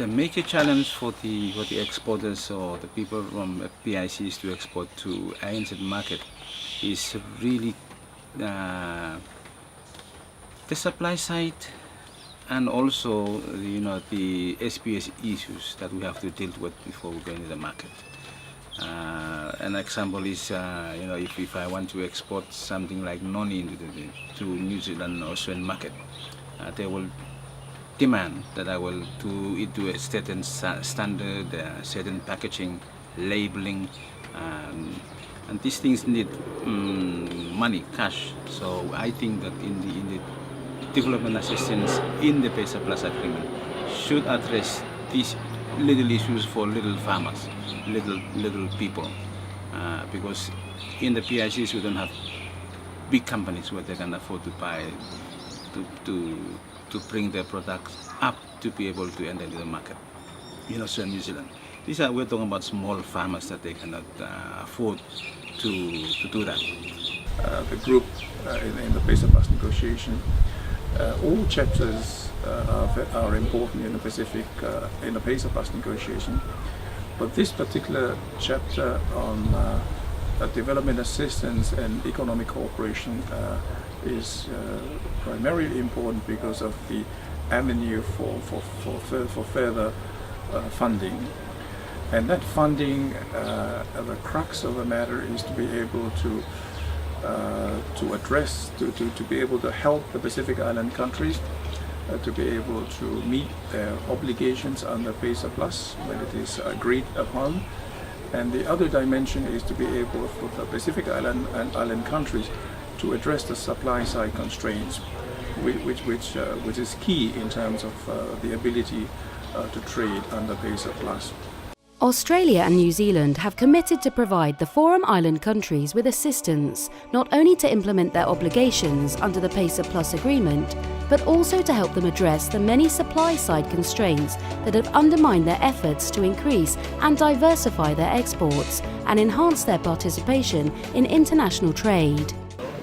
The major challenge for the exporters or the people from PICs to export to ANZ market is really the supply side, and also the SPS issues that we have to deal with before we go into the market. An example is if I want to export something like noni to New Zealand or Australian market, they will demand that I will do it to a certain standard, certain packaging, labeling, and these things need money, cash. So I think that in the development assistance in the PACER Plus agreement should address these little issues for little farmers, little people, because in the PICs we don't have big companies where they can afford to buy to bring their products up to be able to enter the market in Australia and New Zealand. We're talking about small farmers that they cannot afford to do that. The group in the PACER Plus negotiation, all chapters are important in the Pacific in the PACER Plus negotiation, but this particular chapter on development assistance and economic cooperation is primarily important because of the avenue for further funding. And that funding, the crux of the matter is to be able to address, to be able to help the Pacific Island countries to be able to meet their obligations under PACER Plus when it is agreed upon. And the other dimension is to be able for the Pacific Island and island countries to address the supply side constraints, which is key in terms of the ability to trade under PACER Plus. Australia and New Zealand have committed to provide the Forum Island countries with assistance, not only to implement their obligations under the PACER Plus agreement, but also to help them address the many supply-side constraints that have undermined their efforts to increase and diversify their exports and enhance their participation in international trade.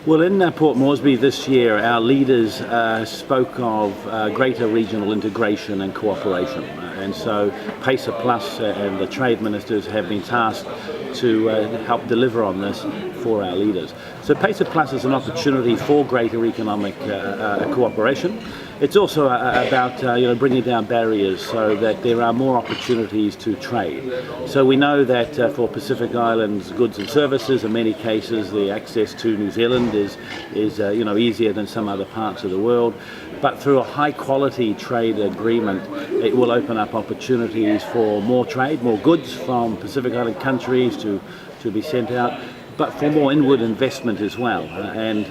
Well, in Port Moresby this year, our leaders spoke of greater regional integration and cooperation. And so PACER Plus and the trade ministers have been tasked to help deliver on this for our leaders. So PACER Plus is an opportunity for greater economic cooperation. It's also about bringing down barriers so that there are more opportunities to trade. So we know that for Pacific Islands goods and services, in many cases the access to New Zealand is easier than some other parts of the world. But through a high quality trade agreement, it will open up opportunities for more trade, more goods from Pacific Island countries to be sent out, but for more inward investment as well. And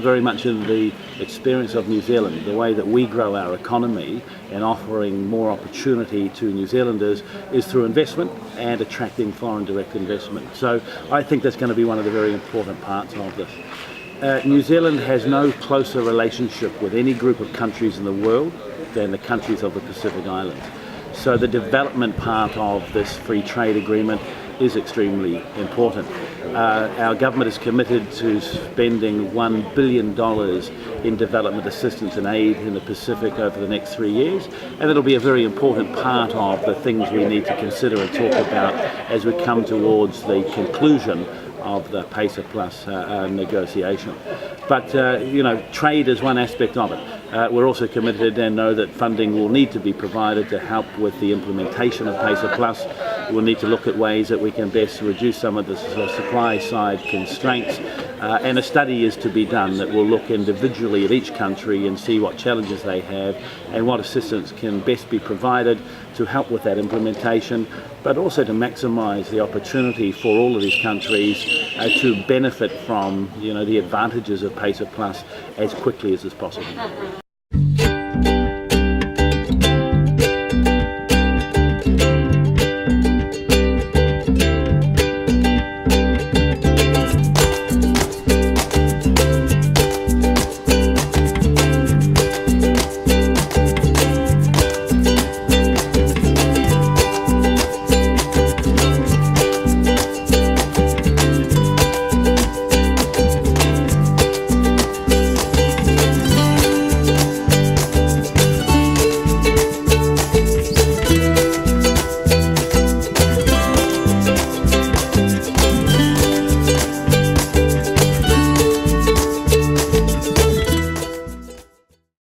very much in the experience of New Zealand, the way that we grow our economy and offering more opportunity to New Zealanders is through investment and attracting foreign direct investment. So I think that's going to be one of the very important parts of this. New Zealand has no closer relationship with any group of countries in the world than the countries of the Pacific Islands. So the development part of this free trade agreement is extremely important. Our government is committed to spending $1 billion in development assistance and aid in the Pacific over the next 3 years, and it'll be a very important part of the things we need to consider and talk about as we come towards the conclusion of the PACER Plus negotiation. But trade is one aspect of it. We're also committed and know that funding will need to be provided to help with the implementation of PACER Plus. We'll need to look at ways that we can best reduce some of the supply side constraints, and a study is to be done that will look individually at each country and see what challenges they have and what assistance can best be provided to help with that implementation, but also to maximise the opportunity for all of these countries to benefit from the advantages of PACER Plus as quickly as is possible.